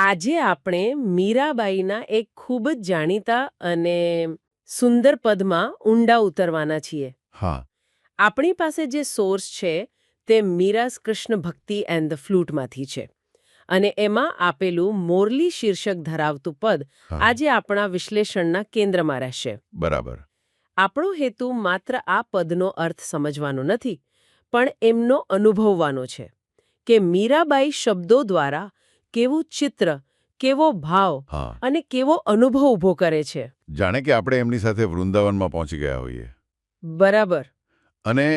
આજે આપણે મીરાબાઈના એક ખૂબ જ જાણીતા અને સુંદર પદમાં ઊંડા ઉતરવાના છીએ. હા. આપણી પાસે જે સોર્સ છે તે મીરાસ કૃષ્ણ ભક્તિ એન્ડ ધ ફ્લૂટમાંથી છે અને એમાં આપેલું મોરલી શીર્ષક ધરાવતું પદ હા. આજે આપણા વિશ્લેષણના કેન્દ્રમાં રહેશે. બરાબર. આપણો હેતુ માત્ર આ પદનો અર્થ સમજવાનો નથી, પણ એમનો અનુભવવાનો છે કે મીરાબાઈ શબ્દો દ્વારા કેવું ચિત્ર, કેવો ભાવ હા. અને કેવો અનુભવ ઊભો કરે છે. જાણે કે આપણે એમની સાથે વૃંદાવનમાં પહોંચી ગયા હોઈએ. બરાબર. અને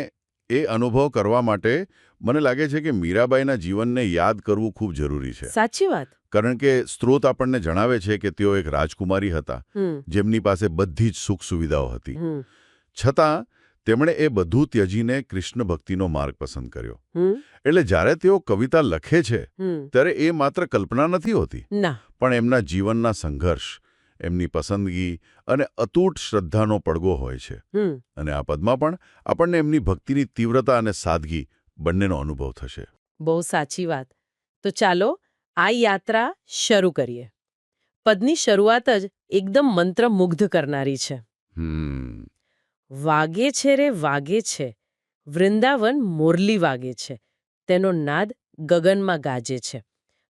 એ અનુભવ કરવા માટે મને લાગે છે કે મીરાબાઈના જીવનને યાદ કરવું ખૂબ જરૂરી છે. સાચી વાત. કારણ કે સ્ત્રોત આપણને જણાવે છે કે તેઓ એક રાજકુમારી હતા, હમ જેમની પાસે બધી જ સુખ સુવિધાઓ હતી. હમ છતાં તેમણે એ બધું ત્યજીને કૃષ્ણ ભક્તિનો માર્ગ પસંદ કર્યો. હમ એટલે જ્યારે તેઓ કવિતા લખે છે હમ ત્યારે એ માત્ર કલ્પના નથી હોતી, ના. પણ એમના જીવનના સંઘર્ષ, એમની પસંદગી અને અતૂટ શ્રદ્ધાનો પડઘો હોય છે. હમ અને આ પદમાં પણ આપણને એમની ભક્તિની તીવ્રતા અને સાદગી બંનેનો અનુભવ થશે. બહુ સાચી વાત. તો ચાલો આ યાત્રા શરૂ કરીએ. પદની શરૂઆત જ એકદમ મંત્રમુગ્ધ કરનારી છે. હમ. વાગે છે રે વાગે છે, વૃંદાવન મોરલી વાગે છે, તેનો નાદ ગગનમાં ગાજે છે.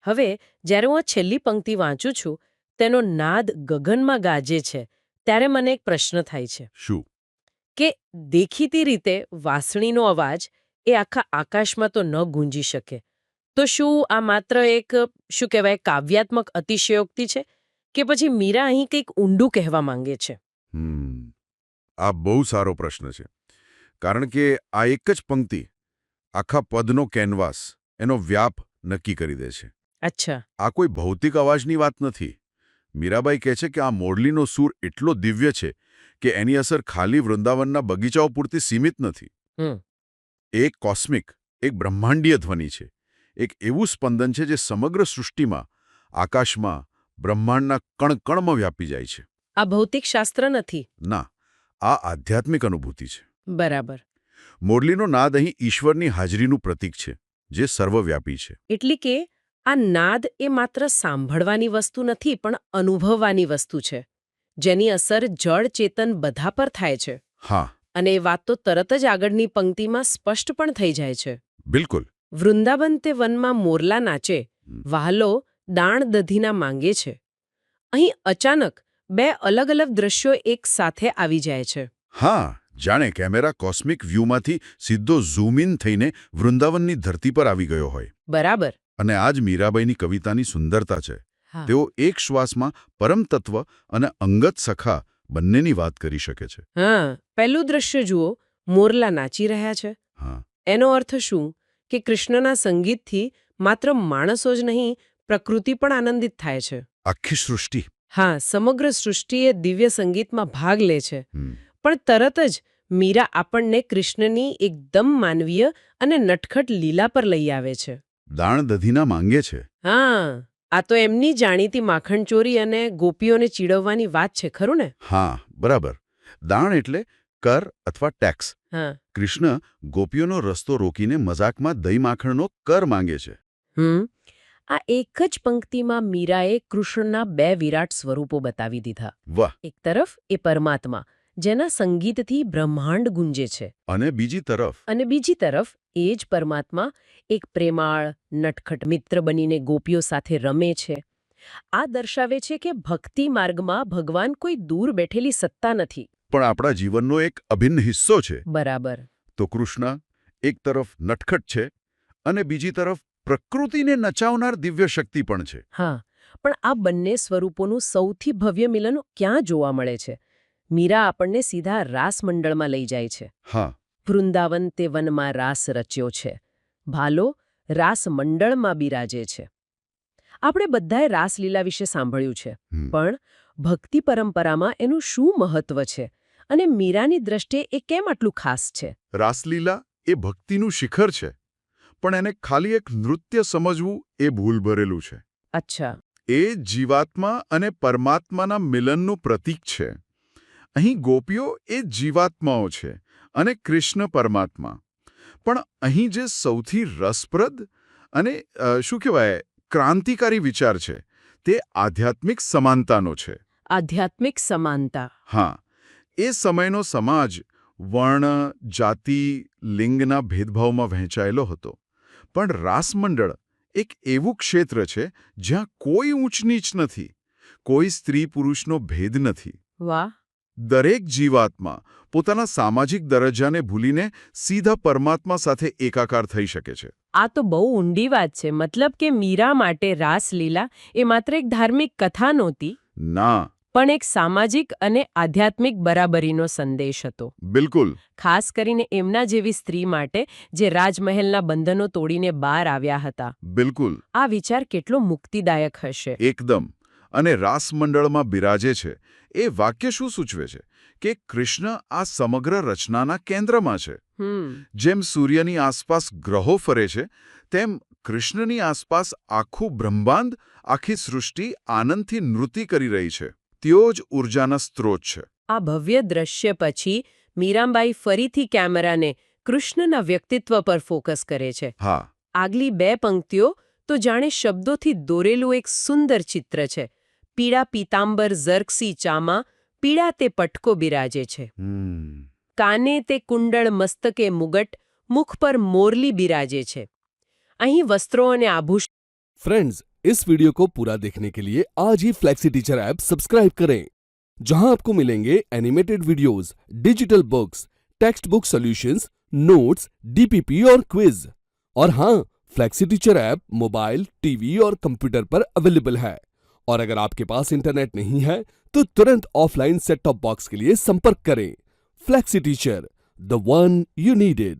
હવે જ્યારે હું આ છેલ્લી પંક્તિ વાંચું છું, તેનો નાદ ગગનમાં ગાજે છે, ત્યારે મને એક પ્રશ્ન થાય છે શું? કે દેખીતી રીતે વાંસળીનો અવાજ એ આખા આકાશમાં તો ન ગુંજી શકે. તો શું આ માત્ર એક શું કહેવાય કાવ્યાત્મક અતિશયોક્તિ છે કે પછી મીરા અહીં કંઈક ઊંડું કહેવા માંગે છે? આ બહુ સારો પ્રશ્ન છે. કારણ કે આ એક જ પંક્તિ આખા પદનો કેનવાસ, એનો વ્યાપ નક્કી કરી દે છે. અચ્છા. આ કોઈ ભૌતિક અવાજની વાત નથી. મીરાબાઈ કહે છે કે આ મોરલીનો સૂર એટલો દિવ્ય છે કે એની અસર ખાલી વૃંદાવનના બગીચાઓ પૂરતી સીમિત નથી. હમ એક કોસ્મિક, એક બ્રહ્માંડીય ધ્વનિ છે. એક એવું સ્પંદન છે જે સમગ્ર સૃષ્ટિમાં, આકાશમાં, બ્રહ્માંડના કણકણમાં વ્યાપી જાય છે. આ ભૌતિક શાસ્ત્ર નથી. ના, આ આધ્યાત્મિક અનુભૂતિ છે. બરાબર. મોરલીનો નાદ અહીં ઈશ્વરની હાજરીનું પ્રતીક છે, જે સર્વવ્યાપી છે. એટલે કે આ નાદ એ માત્ર સાંભળવાની વસ્તુ નથી, પણ અનુભવવાની વસ્તુ છે, જેની અસર જળ ચેતન બધા પર થાય છે. હા. અને એ વાત તો તરત જ આગળની પંક્તિમાં સ્પષ્ટ પણ થઈ જાય છે. બિલકુલ. વૃંદાવન તે વનમાં મોરલા નાચે, વહાલો દાણ દધીના માંગે છે. અહીં અચાનક બે અલગ અલગ દ્રશ્યો એક સાથે આવી જાય છે. હા, જાણે કેમેરા કોસ્મિક વ્યૂમાંથી સીધો ઝૂમ ઇન થઈને વૃંદાવનની ધરતી પર આવી ગયો હોય. બરાબર. અને આ જ મીરાબાઈની કવિતાની સુંદરતા છે. હા. તેઓ એક શ્વાસમાં પરમતત્વ અને અંગત સખા બંનેની વાત કરી શકે છે. હા, પહેલું દ્રશ્ય જુઓ, મોરલા નાચી રહ્યા છે. હા. એનો અર્થ શું કે કૃષ્ણના સંગીતથી માત્ર માણસો જ નહીં, પ્રકૃતિ પણ આનંદિત થાય છે. આખી સૃષ્ટિ. હા, સમગ્ર સૃષ્ટિએ દિવ્ય સંગીતમાં ભાગ લે છે. પણ તરત જ મીરા આપણને કૃષ્ણની એકદમ માનવીય અને નટખટ લીલા પર લઈ આવે છે. દાણ દધીના માંગે છે. હા, આ તો એમની જાણીતી માખણચોરી અને ગોપીઓને ચીડવવાની વાત છે, ખરું ને? હા, બરાબર. દાણ એટલે કર અથવા ટેક્સ. હા. કૃષ્ણ ગોપીઓનો રસ્તો રોકીને મજાકમાં દહીં માખણનો કર માંગે છે. આ એક જ પંક્તિમાં મીરાએ કૃષ્ણના બે વિરાટ સ્વરૂપો બતાવી દીધા. વાહ. એક તરફ એ પરમાત્મા, જેના સંગીતથી બ્રહ્માંડ ગુંજે છે. અને બીજી તરફ એ જ પરમાત્મા એક પ્રેમાળ, નટખટ મિત્ર બનીને ગોપીઓ સાથે રમે છે. આ દર્શાવે છે કે ભક્તિ માર્ગમાં ભગવાન કોઈ દૂર બેઠેલી સત્તા નથી, પણ આપણા જીવનનો એક અભિન્ન હિસ્સો છે. બરાબર. તો કૃષ્ણ એક તરફ નટખટ છે અને બીજી તરફ પ્રકૃતિને નચાવનાર દિવ્ય શક્તિ પણ છે. હા, પણ આ બંને સ્વરૂપોનું સૌથી ભવ્ય મિલન ક્યાં જોવા મળે છે? મીરા આપણને સીધા રાસમંડળમાં લઈ જાય છે. હા. વૃંદાવન તે વનમાં રાસ રચ્યો છે, ભાલો રાસમંડળમાં બિરાજે છે. આપણે બધાએ રાસલીલા વિશે સાંભળ્યું છે, પણ ભક્તિ પરંપરામાં એનું શું મહત્વ છે અને મીરાની દ્રષ્ટિએ એ કેમ આટલું ખાસ છે? રાસલીલા એ ભક્તિનું શિખર છે, પણ એને ખાલી એક નૃત્ય સમજવું એ ભૂલ ભરેલું છે. અચ્છા. એ જીવાત્મા અને પરમાત્માના મિલનનું પ્રતીક છે. અહીં ગોપીઓ એ જીવાત્માઓ છે અને કૃષ્ણ પરમાત્મા. પણ અહીં જે સૌથી રસપ્રદ અને શું કહેવાય ક્રાંતિકારી વિચાર છે તે આધ્યાત્મિક સમાનતાનો છે. આધ્યાત્મિક સમાનતા. હા, એ સમયનો સમાજ વર્ણ, જાતિ, લિંગના ભેદભાવમાં વહેંચાયેલો હતો. પણ રાસમંડળ એક એવું ક્ષેત્ર છે જ્યાં કોઈ ઊંચ નીચ નથી, કોઈ સ્ત્રી પુરુષનો ભેદ નથી. વાહ. દરેક જીવાત્મા પોતાના સામાજિક દરજ્જાને ભૂલીને સીધા પરમાત્મા સાથે એકાકાર થઈ શકે છે. આ તો બહુ ઊંડી વાત છે. મતલબ કે મીરા માટે રાસલીલા એ માત્ર એક ધાર્મિક કથા નહોતી, ના, પણ એક સામાજિક અને આધ્યાત્મિક બરાબરીનો સંદેશ હતો. બિલકુલ. ખાસ કરીને એમના જેવી સ્ત્રી માટે જે રાજમહેલના બંધનો તોડીને બહાર આવ્યા હતા. બિલકુલ. આ વિચાર કેટલો મુક્તિદાયક હશે. એકદમ. અને રાસમંડળમાં બિરાજે છે એ વાક્ય શું સૂચવે છે કે કૃષ્ણ આ સમગ્ર રચનાના કેન્દ્રમાં છે. જેમ સૂર્યની આસપાસ ગ્રહો ફરે છે, તેમ કૃષ્ણની આસપાસ આખું બ્રહ્માંડ, આખી સૃષ્ટિ આનંદથી નૃત્ય કરી રહી છે. તેઓ જ ઊર્જાના સ્ત્રોત છે. આ ભવ્ય દ્રશ્ય પછી મીરાબાઈ ફરીથી કેમેરાને કૃષ્ણના વ્યક્તિત્વ પર ફોકસ કરે છે. હા. આગલી બે પંક્તિઓ તો જાણે શબ્દોથી દોરેલું એક સુંદર ચિત્ર છે. પીળા પીતાંબર ઝર્કસી ચામાં પીળા તે પટકો બિરાજે છે. કાને તે કુંડળ, મસ્તકે મુગટ, મુખ પર મોરલી બિરાजे છે. અહીં वस्त्रों અને आभूषण. फ्रेंड्स, इस वीडियो को पूरा देखने के लिए आज ही फ्लेक्सी टीचर ऐप सब्सक्राइब करें, जहां आपको मिलेंगे animated videos, digital books, text book solutions, notes, DPP और क्विज. और हाँ, flexi teacher app mobile, TV और कंप्यूटर पर अवेलेबल है. और अगर आपके पास इंटरनेट नहीं है तो तुरंत ऑफलाइन सेट टॉप बॉक्स के लिए संपर्क करें. Flexi teacher, the one you needed.